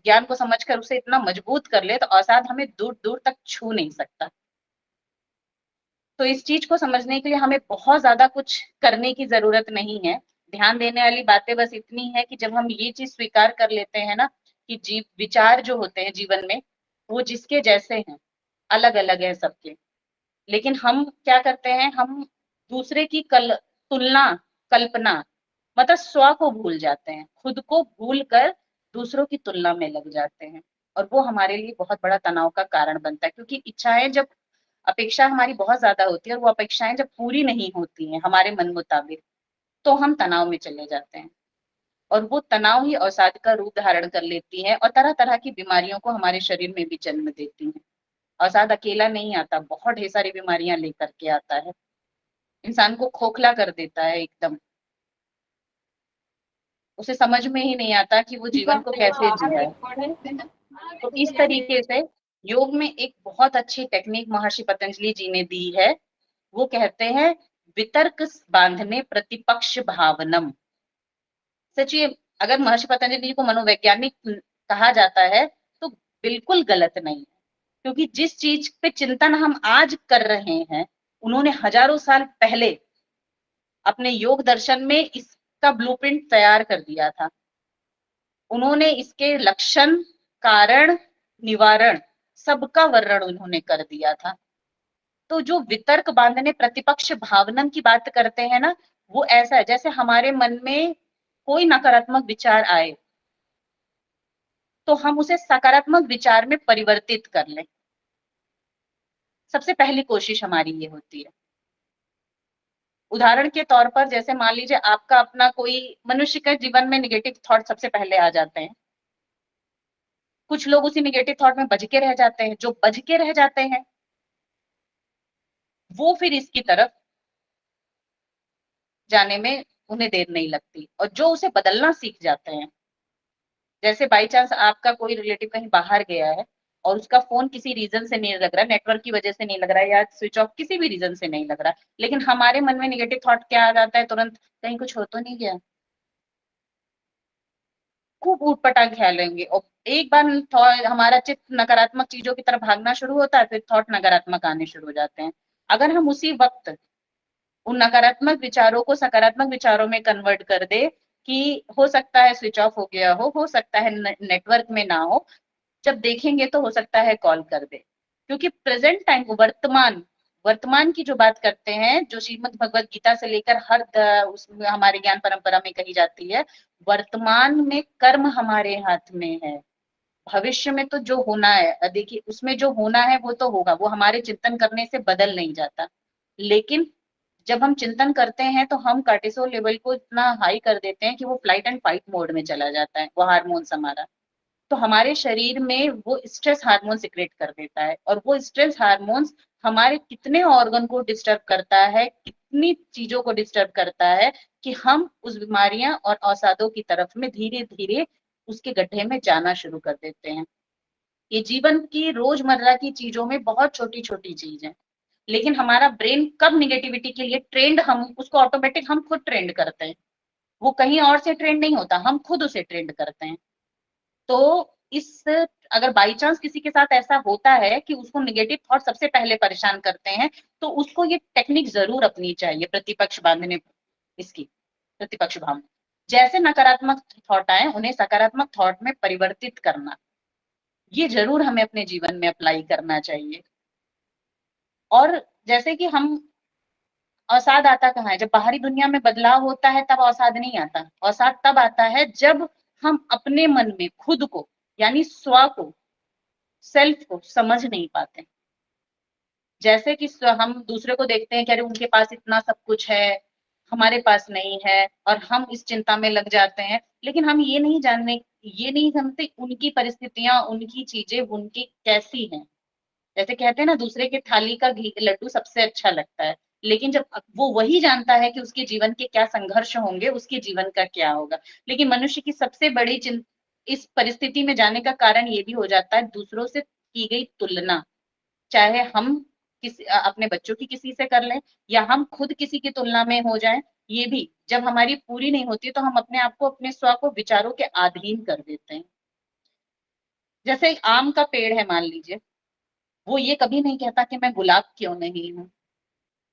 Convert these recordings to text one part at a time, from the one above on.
ज्ञान को समझकर उसे इतना मजबूत कर ले तो अवसाद हमें दूर दूर तक छू नहीं सकता। तो इस चीज को समझने के लिए हमें बहुत ज्यादा कुछ करने की जरूरत नहीं है। ध्यान देने वाली बातें बस इतनी है कि जब हम ये चीज स्वीकार कर लेते हैं ना कि जीव विचार जो होते हैं जीवन में वो जिसके जैसे हैं, अलग अलग है सबके, लेकिन हम क्या करते हैं, हम दूसरे की तुलना, कल्पना, मतलब स्व को भूल जाते हैं, खुद को भूल कर दूसरों की तुलना में लग जाते हैं। और वो हमारे लिए बहुत बड़ा तनाव का कारण बनता है, क्योंकि इच्छाएं जब, अपेक्षा हमारी बहुत ज्यादा होती है और वो अपेक्षाएं जब पूरी नहीं होती हैं हमारे मन मुताबिक, तो हम तनाव में चले जाते हैं। और वो तनाव ही अवसाद का रूप धारण कर लेती है और तरह तरह की बीमारियों को हमारे शरीर में भी जन्म देती है। अवसाद अकेला नहीं आता, बहुत ढेर सारी बीमारियां लेकर के आता है, इंसान को खोखला कर देता है एकदम, उसे समझ में ही नहीं आता कि वो जीवन को कैसे जिया है। तो इस तरीके से योग में एक बहुत अच्छी टेक्निक महर्षि पतंजलि जी ने दी है। वो कहते हैं वितर्क बांधने प्रतिपक्ष भावनम। सचिए, अगर महर्षि पतंजलि को मनोवैज्ञानिक कहा जाता है तो बिल्कुल गलत नहीं है, क्योंकि जिस चीज पे चिंतन हम आज कर रहे हैं उन्होंने हजारों साल पहले अपने योग दर्शन में इसका ब्लूप्रिंट तैयार कर दिया था। उन्होंने इसके लक्षण, कारण, निवारण सबका वर्णन उन्होंने कर दिया था। तो जो वितर्क बांधने प्रतिपक्ष भावनम की बात करते हैं ना, वो ऐसा है जैसे हमारे मन में कोई नकारात्मक विचार आए तो हम उसे सकारात्मक विचार में परिवर्तित कर लें। सबसे पहली कोशिश हमारी ये होती है। उदाहरण के तौर पर जैसे मान लीजिए आपका अपना कोई, मनुष्य के जीवन में निगेटिव थॉट सबसे पहले आ जाते हैं, कुछ लोग उसी निगेटिव थॉट में बज के रह जाते हैं। जो बज के रह जाते हैं वो फिर इसकी तरफ जाने में उन्हें देर नहीं लगती, और जो उसे बदलना सीख जाते हैं, जैसे बाई चांस आपका कोई रिलेटिव कहीं बाहर गया है और उसका फोन किसी रीजन से नहीं लग रहा, नेटवर्क की वजह से नहीं लग रहा है या स्विच ऑफ, किसी भी रीजन से नहीं लग रहा, लेकिन हमारे मन में निगेटिव थॉट क्या आ जाता है तुरंत, कहीं कुछ हो तो नहीं गया, खूब ऊटपटांग खेलेंगे। और एक बार हमारा चित्त नकारात्मक चीजों की तरफ भागना शुरू होता है, फिर थॉट नकारात्मक आने शुरू हो जाते हैं। अगर हम उसी वक्त उन नकारात्मक विचारों को सकारात्मक विचारों में कन्वर्ट कर दे कि हो सकता है स्विच ऑफ हो गया हो सकता है नेटवर्क में ना हो, जब देखेंगे तो हो सकता है कॉल कर दे। क्योंकि प्रेजेंट टाइम को, वर्तमान, वर्तमान की जो बात करते हैं, जो श्रीमद् भगवत गीता से लेकर हर उसमें हमारे ज्ञान परंपरा में कही जाती है, वर्तमान में कर्म हमारे हाथ में है। भविष्य में तो जो होना है, देखिए उसमें जो होना है वो तो होगा, वो हमारे चिंतन करने से बदल नहीं जाता। लेकिन जब हम चिंतन करते हैं तो हम कार्टिसोल लेवल को इतना हाई कर देते हैं कि वो फ्लाइट एंड फाइट मोड में चला जाता है, वो हार्मोन्स हमारा, तो हमारे शरीर में वो स्ट्रेस हार्मोन सिक्रेट कर देता है। और वो स्ट्रेस हार्मोन्स हमारे कितने ऑर्गन को डिस्टर्ब करता है, कितनी चीजों को डिस्टर्ब करता है कि हम उस बीमारियां और अवसादों की तरफ में धीरे धीरे उसके गड्ढे में जाना शुरू कर देते हैं। ये जीवन की रोजमर्रा की चीजों में बहुत छोटी छोटी चीज है, लेकिन हमारा ब्रेन कब निगेटिविटी के लिए ट्रेंड, हम उसको ऑटोमेटिक हम खुद ट्रेंड करते हैं, वो कहीं और से ट्रेंड नहीं होता, हम खुद उसे ट्रेंड करते हैं। तो इस, अगर बाई चांस किसी के साथ ऐसा होता है कि उसको निगेटिव थॉट सबसे पहले परेशान करते हैं, तो उसको ये टेक्निक जरूर अपनी चाहिए, प्रतिपक्ष बांधने, इसकी प्रतिपक्ष भावना, जैसे नकारात्मक थॉट आए उन्हें सकारात्मक थॉट में परिवर्तित करना, ये जरूर हमें अपने जीवन में अप्लाई करना चाहिए। और जैसे कि हम, अवसाद आता कहाँ है, जब बाहरी दुनिया में बदलाव होता है तब अवसाद नहीं आता, अवसाद तब आता है जब हम अपने मन में खुद को, यानी स्व को, सेल्फ को समझ नहीं पाते। जैसे कि हम दूसरे को देखते हैं कि अरे उनके पास इतना सब कुछ है, हमारे पास नहीं है, और हम इस चिंता में लग जाते हैं, लेकिन हम ये नहीं समझते उनकी परिस्थितियां, उनकी चीजें उनकी कैसी हैं। जैसे कहते हैं ना, दूसरे के थाली का घी लड्डू सबसे अच्छा लगता है, लेकिन जब वो वही जानता है कि उसके जीवन के क्या संघर्ष होंगे, उसके जीवन का क्या होगा। लेकिन मनुष्य की सबसे बड़ी इस परिस्थिति में जाने का कारण ये भी हो जाता है दूसरों से की गई तुलना, चाहे हम अपने बच्चों की किसी से कर लें या हम खुद किसी की तुलना में हो जाएं, ये भी जब हमारी पूरी नहीं होती तो हम अपने आप को, अपने स्व को विचारों के अधीन कर देते हैं। जैसे आम का पेड़ है मान लीजिए, वो ये कभी नहीं कहता कि मैं गुलाब क्यों नहीं हूँ,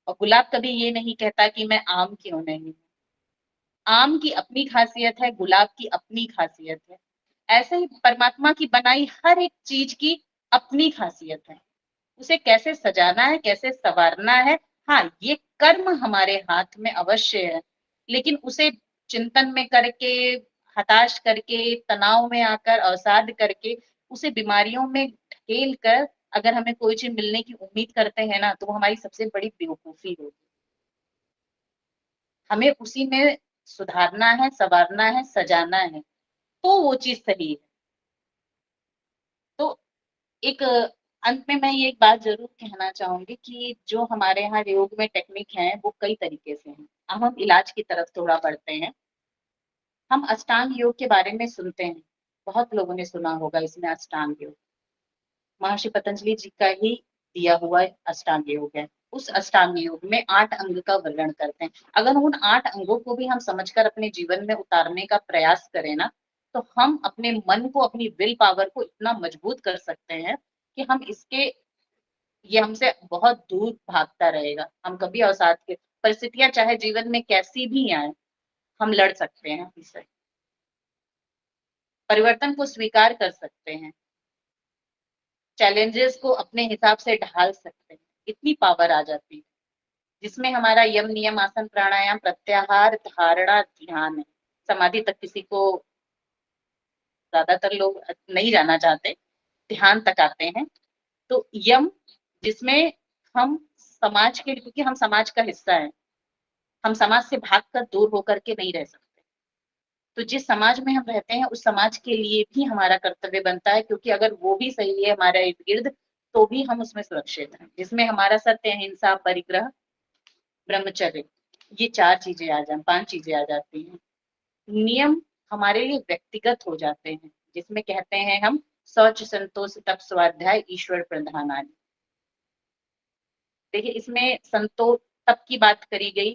और गुलाब कभी ये नहीं कहता कि मैं आम क्यों नहीं हूँ। आम की अपनी खासियत है, गुलाब की अपनी खासियत है। ऐसे ही परमात्मा की बनाई हर एक चीज की अपनी खासियत है। उसे कैसे सजाना है, कैसे संवारना है, हाँ ये कर्म हमारे हाथ में अवश्य है, लेकिन उसे चिंतन में करके, हताश करके, तनाव में आकर, अवसाद करके, उसे बीमारियों में ढकेल कर अगर हमें कोई चीज मिलने की उम्मीद करते हैं ना, तो वो हमारी सबसे बड़ी बेवकूफी होगी। हमें उसी में सुधारना है, संवारना है, सजाना है, तो वो चीज सही है। तो एक अंत में मैं ये एक बात जरूर कहना चाहूंगी कि जो हमारे यहाँ योग में टेक्निक है वो कई तरीके से हैं। अब हम इलाज की तरफ थोड़ा बढ़ते हैं। हम अष्टांग योग के बारे में सुनते हैं, बहुत लोगों ने सुना होगा इसमें अष्टांग योग, महर्षि पतंजलि जी का ही दिया हुआ अष्टांग योग है। उस अष्टांग योग में 8 अंग का वर्णन करते हैं। अगर उन 8 अंगों को भी हम समझकर अपने जीवन में उतारने का प्रयास करें ना, तो हम अपने मन को, अपनी विल पावर को इतना मजबूत कर सकते हैं कि हम इसके, ये हमसे बहुत दूर भागता रहेगा। हम कभी अवसाद के परिस्थितियां चाहे जीवन में कैसी भी आए, हम लड़ सकते हैं इससे, परिवर्तन को स्वीकार कर सकते हैं, चैलेंजेस को अपने हिसाब से ढाल सकते हैं। इतनी पावर आ जाती है, जिसमें हमारा यम नियम आसन प्राणायाम प्रत्याहार धारणा ध्यान है। समाधि तक किसी को, ज्यादातर लोग नहीं जाना चाहते, ध्यान तक आते हैं। तो यम, जिसमें हम समाज के, क्योंकि हम समाज का हिस्सा है, हम समाज से भागकर दूर होकर के नहीं रह सकते। तो जिस समाज में हम रहते हैं उस समाज के लिए भी हमारा कर्तव्य बनता है, क्योंकि अगर वो भी सही है हमारे इर्द गिर्द, तो भी हम उसमें सुरक्षित हैं, जिसमें हमारा सत्य, अहिंसा, परिग्रह, ब्रह्मचर्य, ये 4 चीजें आ जाए, 5 चीजें आ जाती हैं। नियम हमारे लिए व्यक्तिगत हो जाते हैं, जिसमें कहते हैं हम शौच संतोष तप स्वाध्याय ईश्वर प्रधानानि। देखिए इसमें संतोष, तप की बात करी गई,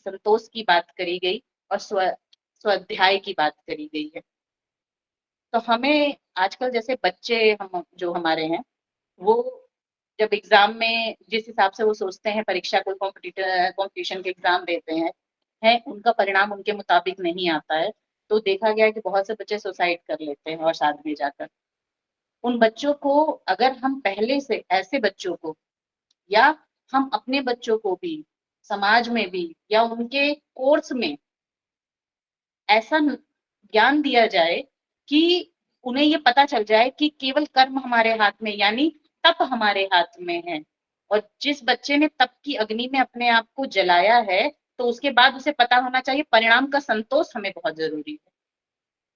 संतोष की बात करी गई, और स्वाध्याय की बात करी गई है। तो हमें आजकल जैसे बच्चे, हम जो हमारे हैं, वो जब एग्जाम में जिस हिसाब से वो सोचते हैं, परीक्षा कोई कॉम्पिटिशन के एग्जाम देते हैं, उनका परिणाम उनके मुताबिक नहीं आता है, तो देखा गया है कि बहुत से बच्चे सुसाइड कर लेते हैं और साथ में जाकर। उन बच्चों को अगर हम पहले से, ऐसे बच्चों को, या हम अपने बच्चों को भी समाज में भी या उनके कोर्स में ऐसा ज्ञान दिया जाए कि उन्हें ये पता चल जाए कि केवल कर्म हमारे हाथ में, यानी तप हमारे हाथ में है। और जिस बच्चे ने तप की अग्नि में अपने आप को जलाया है, तो उसके बाद उसे पता होना चाहिए परिणाम का संतोष हमें बहुत जरूरी है।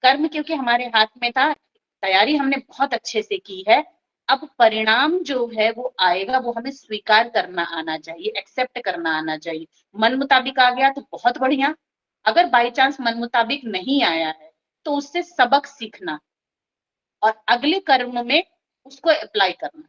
कर्म क्योंकि हमारे हाथ में था, तैयारी हमने बहुत अच्छे से की है, अब परिणाम जो है वो आएगा, वो हमें स्वीकार करना आना चाहिए, एक्सेप्ट करना आना चाहिए। मन मुताबिक आ गया तो बहुत बढ़िया, अगर बाई चांस मन मुताबिक नहीं आया है, तो उससे सबक सीखना और अगले कर्म में उसको अप्लाई करना।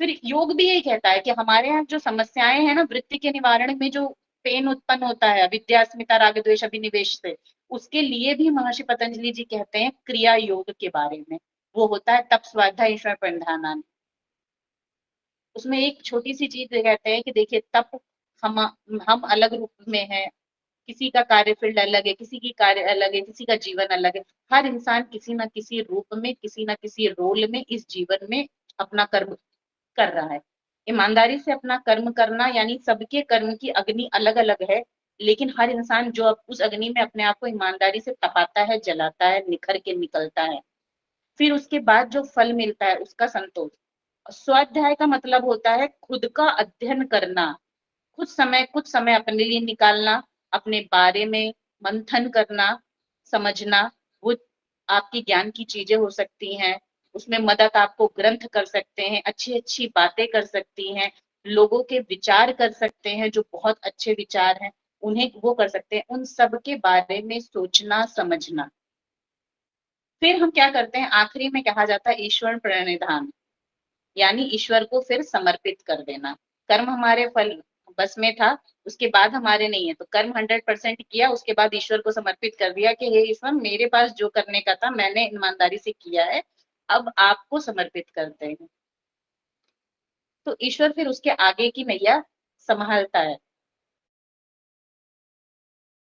फिर योग भी यही कहता है कि हमारे यहाँ जो समस्याएं हैं ना, वृत्ति के निवारण में जो पेन उत्पन्न होता है अविद्या अस्मिता राग द्वेष अभिनिवेश से, उसके लिए भी महर्षि पतंजलि जी कहते हैं क्रिया योग के बारे में। वो होता है तप स्वाध्याय ईश्वर प्रणिधान। उसमें एक छोटी सी चीज कहते हैं कि देखिए तप, हम हम अलग रूप में हैं, किसी का कार्य फील्ड अलग है, किसी की कार्य अलग है, किसी का जीवन अलग है। हर इंसान किसी ना किसी रूप में, किसी ना किसी रोल में इस जीवन में अपना कर्म कर रहा है। ईमानदारी से अपना कर्म करना, यानी सबके कर्म की अग्नि अलग अलग है, लेकिन हर इंसान जो उस अग्नि में अपने आप को ईमानदारी से तपाता है, जलाता है, निखर के निकलता है, फिर उसके बाद जो फल मिलता है उसका संतोष। स्वाध्याय का मतलब होता है खुद का अध्ययन करना, कुछ समय अपने लिए निकालना, अपने बारे में मंथन करना, समझना। वो आपकी ज्ञान की चीजें हो सकती हैं, उसमें मदद आपको ग्रंथ कर सकते हैं, अच्छी अच्छी बातें कर सकती हैं, लोगों के विचार कर सकते हैं जो बहुत अच्छे विचार हैं, उन्हें वो कर सकते हैं, उन सब के बारे में सोचना समझना। फिर हम क्या करते हैं, आखिरी में कहा जाता है ईश्वर प्रणिधान, यानी ईश्वर को फिर समर्पित कर देना। कर्म हमारे फल, बस में था, उसके बाद हमारे नहीं है, तो कर्म 100% किया, उसके बाद ईश्वर को समर्पित कर दिया कि हे ईश्वर, मेरे पास जो करने का था मैंने ईमानदारी से किया है, अब आपको समर्पित करते हैं। तो ईश्वर फिर उसके आगे की नैया संभालता है।